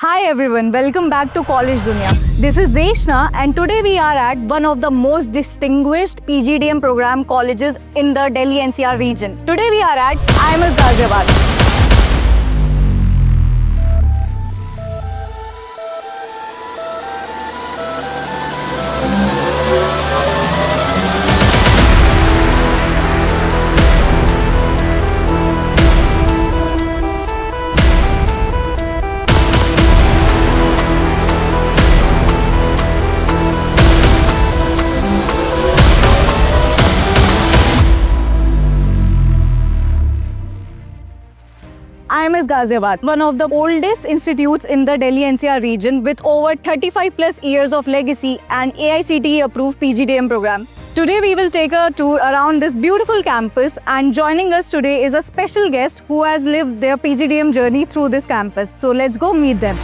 Hi everyone, welcome back to College Dunya. This is Deshna and today we are at one of the most distinguished PGDM program colleges in the Delhi NCR region. Today we are at IIMS Ghaziabad. IIMS Ghaziabad, one of the oldest institutes in the Delhi NCR region with over 35 plus years of legacy and AICTE approved PGDM program. Today we will take a tour around this beautiful campus, and joining us today is a special guest who has lived their PGDM journey through this campus. So let's go meet them.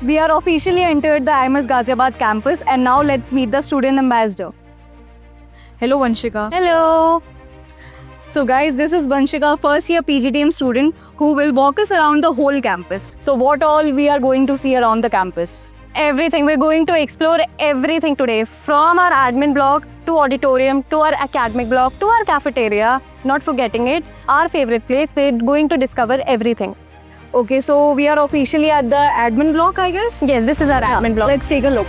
We are officially entered the IIMS Ghaziabad campus and now let's meet the student ambassador. Hello Vanshika. Hello. So guys, this is Vanshika, first year PGDM student who will walk us around the whole campus. So what all we are going to see around the campus? Everything. We're going to explore everything today, from our admin block to auditorium to our academic block to our cafeteria. Not forgetting it, our favorite place. We're going to discover everything. Okay, so we are officially at the admin block, I guess? Yes, this is our admin block. Let's take a look.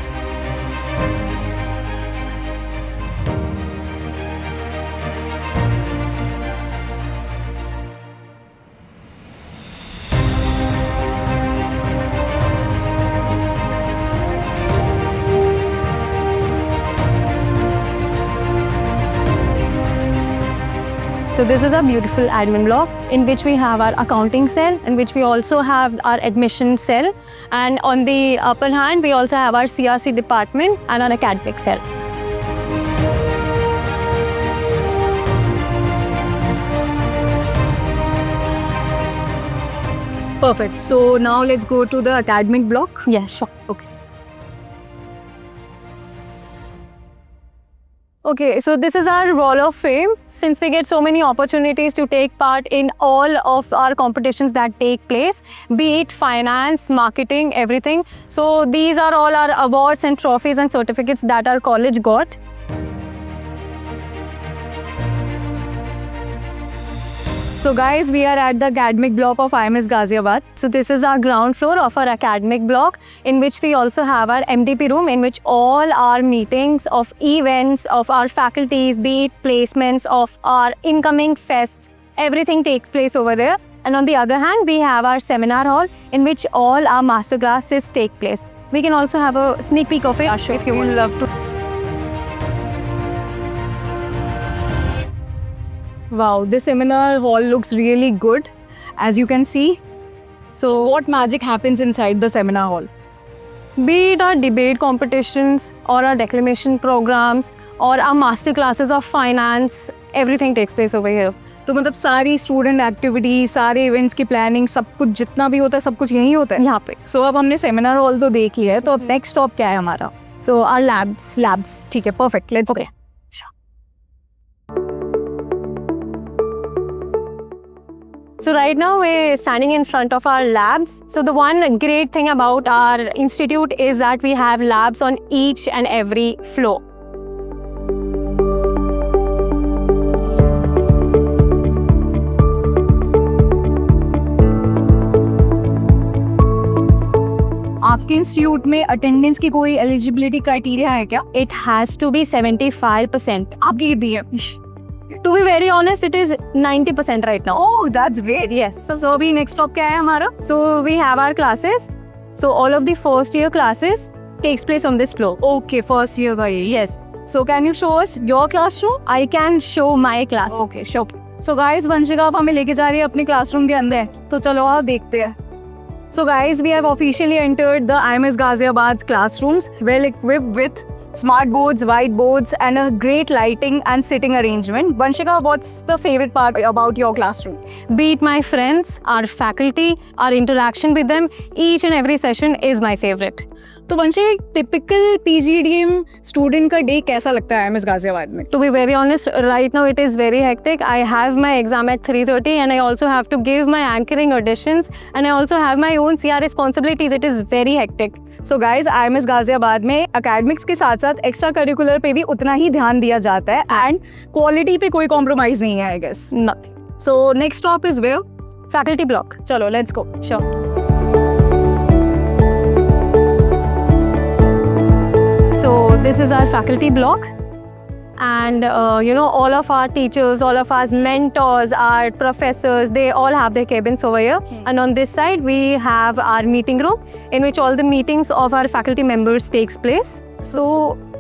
So this is a beautiful admin block in which we have our accounting cell, in which we also have our admission cell, and on the upper hand we also have our CRC department and an academic cell. Perfect. So now let's go to the academic block. Yeah, sure. Okay. Okay, so this is our wall of fame. Since we get so many opportunities to take part in all of our competitions that take place, be it finance, marketing, everything. So these are all our awards and trophies and certificates that our college got. So guys, we are at the academic block of IIMS Ghaziabad. So this is our ground floor of our academic block, in which we also have our MDP room, in which all our meetings of events of our faculties, be it placements of our incoming fests, everything takes place over there. And on the other hand, we have our seminar hall, in which all our master classes take place. We can also have a sneak peek of it if you would love to. Wow, this seminar hall looks really good, as you can see. So what magic happens inside the seminar hall? Be it our debate competitions or our declamation programs or our master classes of finance, everything takes place over here. तो मतलब सारी student activity, सारे events की planning, सब कुछ जितना भी होता है सब कुछ यहीं होता है यहाँ पे. सो अब हमने सेमिनार हॉल तो देख लिया है, तो अब नेक्स्ट स्टॉप क्या है हमारा? So our labs. ठीक है, perfect, let's Okay. So right now we're standing in front of our labs. So the one great thing about our institute is that we have labs on each and every floor. आपके institute में attendance की कोई eligibility criteria है क्या? It has to be 75%. आपकी कितनी है? To be very honest, it is 90% right now. Oh, that's great. Yes. So अभी नेक्स्ट स्टॉप क्या है हमारा? So we have our classes. So all of the first year classes takes place on this floor. Okay, first year का ये. Yes. So can you show us your classroom? I can show my class. Okay, sure. So guys, Vanshika अब हमें लेके जा रही है अपने classroom के अंदर, तो चलो आप देखते हैं. So guys, we have officially entered the IIMS Ghaziabad's classrooms, well equipped with smart boards, whiteboards, and a great lighting and sitting arrangement. Vanshika, what's the favorite part about your classroom? Be it my friends, our faculty, our interaction with them, each and every session is my favorite. तो वंशी typical PGDM student का day कैसा लगता है IIMS Ghaziabad में? To be very honest, right now it is very hectic. I have my exam at 3:30 and I also have to give my anchoring auditions and I also have my own CR responsibilities. It is very hectic. So guys IIMS Ghaziabad में academics के साथ साथ extra curricular पे भी उतना ही ध्यान दिया जाता है एंड क्वालिटी पे कोई कॉम्प्रोमाइज नहीं है I guess. Nothing. So next stop is where? Faculty block. चलो let's go. Sure. So this is our faculty block, and all of our teachers, all of our mentors, our professors, they all have their cabins over here. And on this side we have our meeting room in which all the meetings of our faculty members takes place. So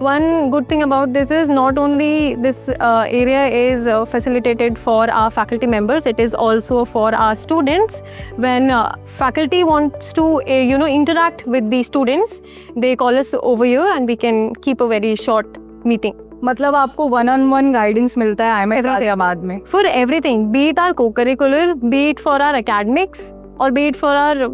one good thing about this is not only this area is facilitated for our faculty members, it is also for our students. When faculty wants to interact with the students, they call us over here and we can keep a very short meeting. मतलब आपको 1-on-1 guidance मिलता है IIMS Ghaziabad में? For everything, be it our co-curricular, be it for our academics, or be it for our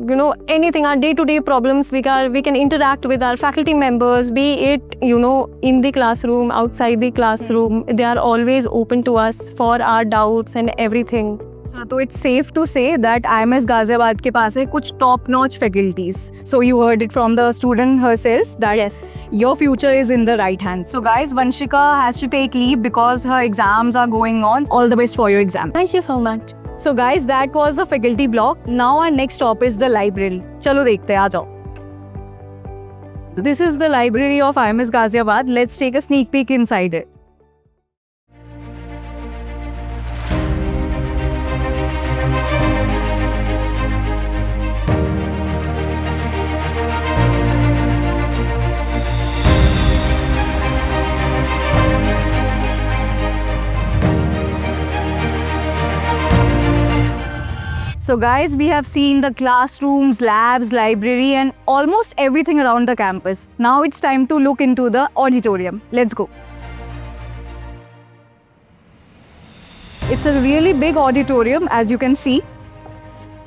anything, our day-to-day problems, we can interact with our faculty members, be it in the classroom, outside the classroom. They are always open to us for our doubts and everything. तो it's safe to say that IIMS Ghaziabad के पास है कुछ top notch faculties. So you heard it from the student herself that Yes. your future is in the right hands. So guys, Vanshika has to take leave because her exams are going on. All the best for your exam. Thank you so much. So guys, that was the faculty block. Now our next stop is the library. चलो देखते हैं, आ जाओ. This is the library of IIMS Ghaziabad. Let's take a sneak peek inside it. So guys, we have seen the classrooms, labs, library and almost everything around the campus. Now it's time to look into the auditorium. Let's go. It's a really big auditorium as you can see.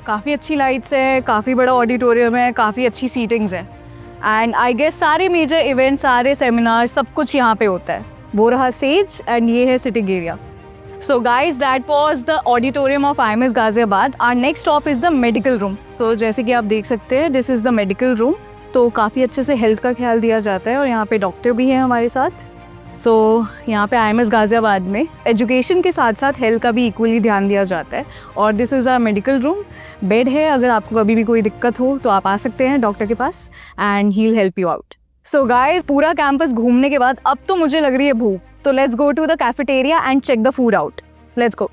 काफ़ी अच्छी lights है, काफ़ी बड़ा auditorium है, काफ़ी अच्छी seatings है and I guess सारे मेजर इवेंट्स, सारे सेमिनार, सब कुछ यहाँ पे होता है. वो रहा स्टेज एंड ये है sitting area. So guys, that was the auditorium of IIMS Ghaziabad. Our next stop is the medical room. So जैसे कि आप देख सकते हैं, this is the medical room. तो काफ़ी अच्छे से हेल्थ का ख्याल दिया जाता है और यहाँ पे डॉक्टर भी हैं हमारे साथ. So यहाँ पे IIMS गाजियाबाद में एजुकेशन के साथ साथ हेल्थ का भी इक्वली ध्यान दिया जाता है. और this is our medical room. Bed है, अगर आपको कभी भी कोई दिक्कत हो तो आप आ सकते हैं डॉक्टर के पास and he will help you out. So guys, पूरा कैंपस घूमने के बाद अब तो मुझे लग रही है भूख. तो let's go to the cafeteria and check the food out. Let's go.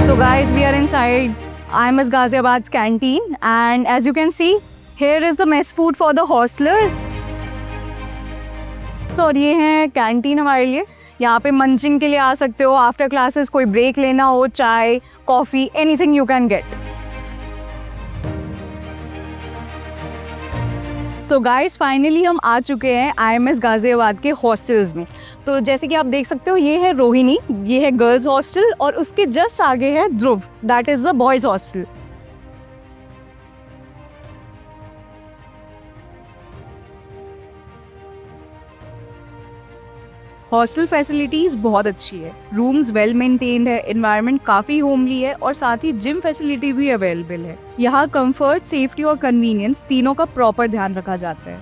So guys, we are inside IIMS Ghaziabad's canteen and as you can see, here is the mess food for the hostelers. So और ये है canteen हमारे लिए. यहाँ पे munching के लिए आ सकते हो. आफ्टर क्लासेस कोई ब्रेक लेना हो, चाय, coffee, anything you can get. So guys, finally हम आ चुके हैं IIMS गाजियाबाद के हॉस्टल्स में. तो जैसे कि आप देख सकते हो, ये है रोहिणी, ये है गर्ल्स हॉस्टल और उसके जस्ट आगे है Dhruv, that is the boys hostel. Hostel facilities बहुत अच्छी है. रूम्स वेल मेंटेन्ड है, एनवायरनमेंट काफ़ी होमली है और साथ ही जिम फैसिलिटी भी अवेलेबल है. यहाँ कंफर्ट, सेफ्टी और कन्वीनियंस तीनों का प्रॉपर ध्यान रखा जाता है.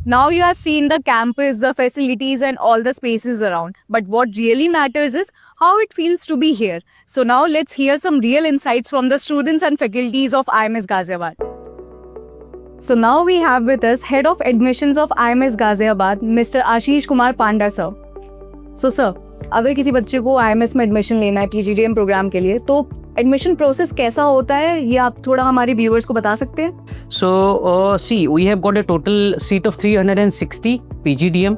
Now you have seen the campus, the facilities and all the spaces around. But what really matters is how it feels to be here. So now let's hear some real insights from the students and faculties of IIMS Ghaziabad. So now we have with us Head of Admissions of IIMS Ghaziabad, Mr. Ashish Kumar Panda sir. So sir, अगर किसी बच्चे को IIMS में admission लेना है PGDM programme के लिए, तो एडमिशन प्रोसेस कैसा होता है ये आप थोड़ा हमारे व्यूअर्स को बता सकते हैं? So see, we have got a total seat of 360 PGDM.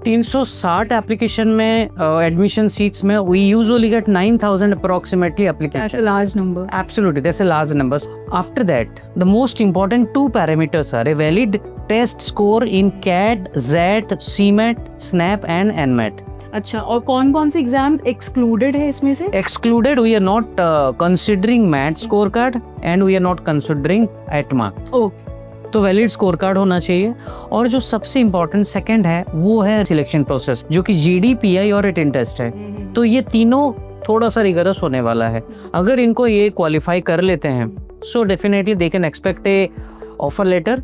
360 application में एडमिशन सीट्स में we usually get 9,000 approximately applications. That's a large number. Absolutely, that's a large number. After that, the most important two parameters are a valid test score in CAT, ZAT, CMAT, SNAP and NMAT. अच्छा, और कौन कौन से exam excluded है इसमें से? Excluded, we are not considering MAT scorecard and we are not considering ATMA. Okay, तो valid score card होना चाहिए। और जो सबसे इम्पोर्टेंट सेकंड है वो है सिलेक्शन प्रोसेस, जो कि GD, PI और रिटन टेस्ट है। तो ये तीनों थोड़ा सा रिगरस होने वाला है। अगर इनको ये क्वालिफाई कर लेते हैं so definitely they can expect a offer letter,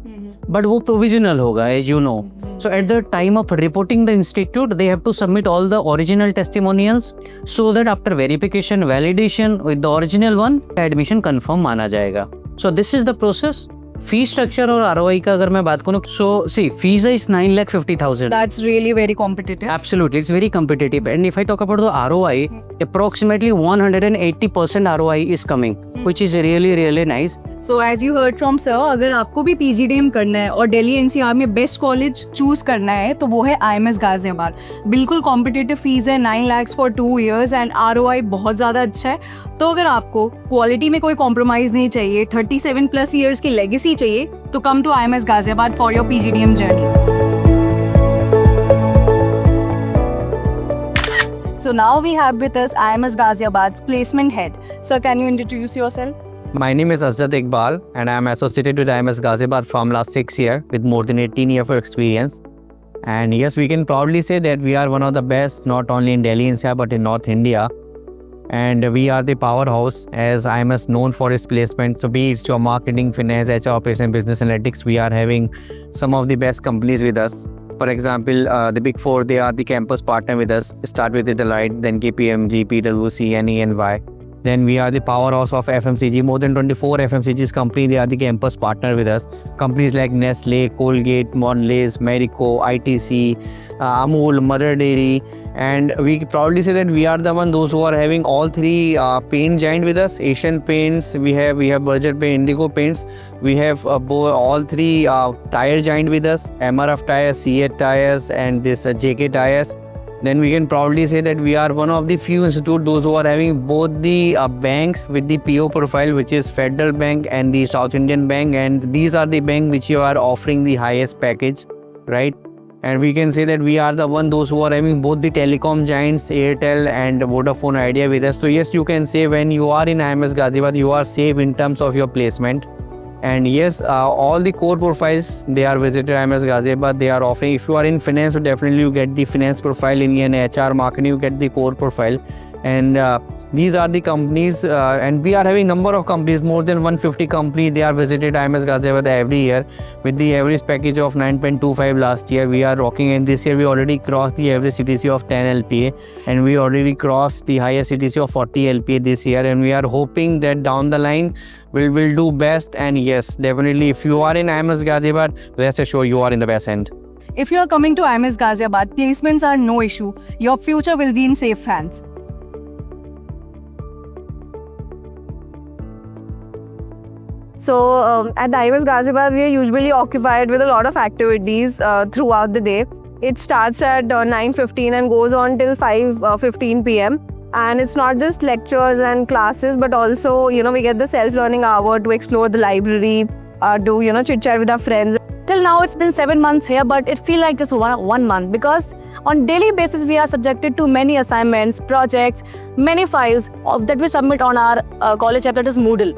but वो प्रोविजनल होगा, as you know. So at the time of reporting the institute, they have to submit all the original testimonials so that after verification, validation with the original one, admission confirm माना जाएगा। So this is the process. Fee structure और ROI का अगर मैं बात करूँ, so see, fees is 9,50,000. that's really very competitive. Absolutely, it's very competitive. And if I talk about the ROI, approximately 180% ROI is coming, which is really nice. So as you heard from sir, अगर आपको भी PGDM करना है और Delhi NCR में best college choose करना है तो वो है IMS गाजियाबाद। बिल्कुल कॉम्पिटिटिव फीस है, 9 lakhs for 2 years and ROI बहुत ज़्यादा अच्छा है। तो अगर आपको क्वालिटी में कोई कॉम्प्रोमाइज़ नहीं चाहिए, 37+ years की लेगेसी चाहिए, तो come to IMS Ghaziabad for your PGDM journey. So now we have with us IMS Ghaziabad's placement head. Sir, can you introduce yourself? My name is Azad Iqbal and I am associated with IMS Ghaziabad from last 6 years with more than 18 years of experience. And yes, we can proudly say that we are one of the best not only in Delhi NCR but in North India. And we are the powerhouse as IMS known for its placement. So be it your marketing, finance, HR, operation, business analytics, we are having some of the best companies with us. For example, the Big Four, they are the campus partner with us. Start with the Deloitte, then KPMG, PwC, and EY. Then we are the powerhouse of FMCG. More than 24 FMCG's company, they are the campus partner with us. Companies like Nestle, Colgate, Mondelez, Marico, ITC, Amul, Mother Dairy. And we proudly say that we are the one those who are having all three paint giant with us. Asian Paints, we have Berger Paint, Indigo Paints. We have all three tire giant with us. MRF Tires, CEAT Tires, and this JK Tires. Then we can proudly say that we are one of the few institutes those who are having both the banks with the PO profile, which is Federal Bank and the South Indian Bank, and these are the bank which you are offering the highest package, right? And we can say that we are the one those who are having both the telecom giants Airtel and Vodafone Idea with us. So yes, you can say when you are in IMS Ghaziabad, you are safe in terms of your placement. And yes, all the core profiles, they are visited IMS Ghaziabad. They are offering, if you are in finance, so definitely you get the finance profile. In HR marketing, you get the core profile. And these are the companies, and we are having number of companies, more than 150 companies. They are visited IMS Ghaziabad every year with the average package of 9.25 last year. We are rocking, and this year we already crossed the average CTC of 10 LPA, and we already crossed the highest CTC of 40 LPA this year. And we are hoping that down the line we'll do best. And yes, definitely, if you are in IMS Ghaziabad, rest assured you are in the best end. If you are coming to IMS Ghaziabad, placements are no issue. Your future will be in safe hands. So at IMS Ghaziabad, we are usually occupied with a lot of activities throughout the day. It starts at 9:15 and goes on till 5:15 p.m. And it's not just lectures and classes, but also, we get the self-learning hour to explore the library, do, chit-chat with our friends. Till now, it's been 7 months here, but it feels like just one month because on daily basis, we are subjected to many assignments, projects, many files that we submit on our college app, that is Moodle.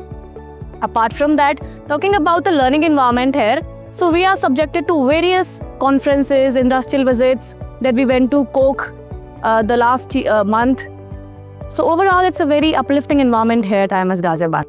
Apart from that, talking about the learning environment here, so we are subjected to various conferences, industrial visits that we went to Coke the last month. So overall, it's a very uplifting environment here at IMS Ghaziabad.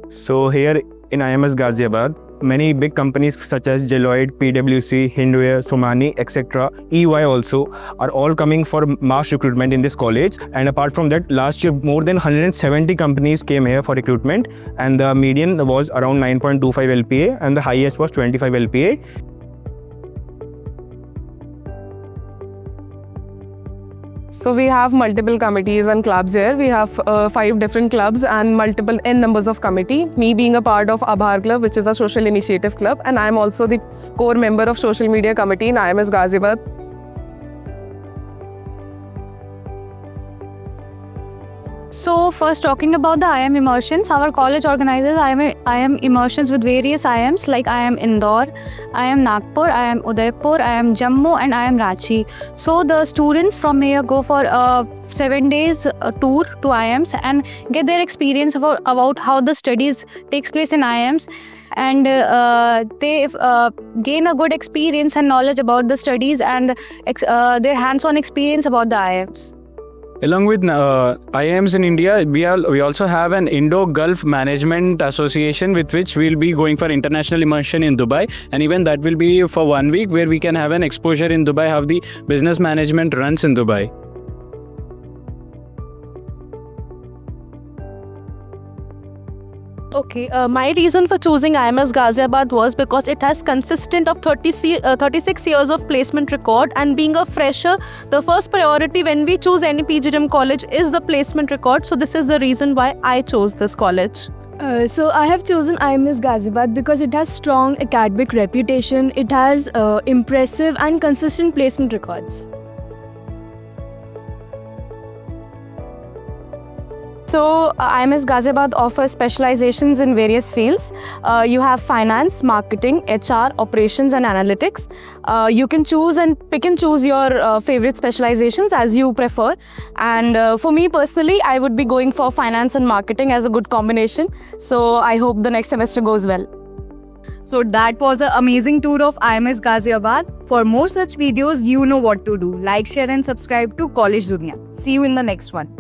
So here in IMS Ghaziabad, many big companies such as Deloitte, PwC, Hindware, Somani, etc., EY also are all coming for mass recruitment in this college. And apart from that, last year more than 170 companies came here for recruitment, and the median was around 9.25 LPA and the highest was 25 LPA. So we have multiple committees and clubs here. We have 5 different clubs and multiple n numbers of committee. Me being a part of Abhar Club, which is a social initiative club, and I am also the core member of social media committee in IMS Ghaziabad. So first talking about the IIM immersions, our college organizes IIM immersions with various IIMs like IIM Indore, IIM Nagpur, IIM Udaipur, IIM Jammu and IIM Ranchi. So the students from here go for a 7 days tour to IIMs and get their experience about how the studies takes place in IIMs, and they gain a good experience and knowledge about the studies and their hands-on experience about the IIMs. Along with IIMs in India, we also have an Indo-Gulf Management Association with which we'll be going for international immersion in Dubai, and even that will be for 1 week where we can have an exposure in Dubai, how the business management runs in Dubai. Okay, my reason for choosing IMS Ghaziabad was because it has consistent of 36 years of placement record, and being a fresher, the first priority when we choose any PGDM college is the placement record. So this is the reason why I chose this college. So I have chosen IMS Ghaziabad because it has strong academic reputation, it has impressive and consistent placement records. So IMS Ghaziabad offers specializations in various fields. You have finance, marketing, HR, operations and analytics. You can choose and pick and choose your favorite specializations as you prefer. And for me personally, I would be going for finance and marketing as a good combination. So I hope the next semester goes well. So that was an amazing tour of IMS Ghaziabad. For more such videos, you know what to do. Like, share and subscribe to College Dunia. See you in the next one.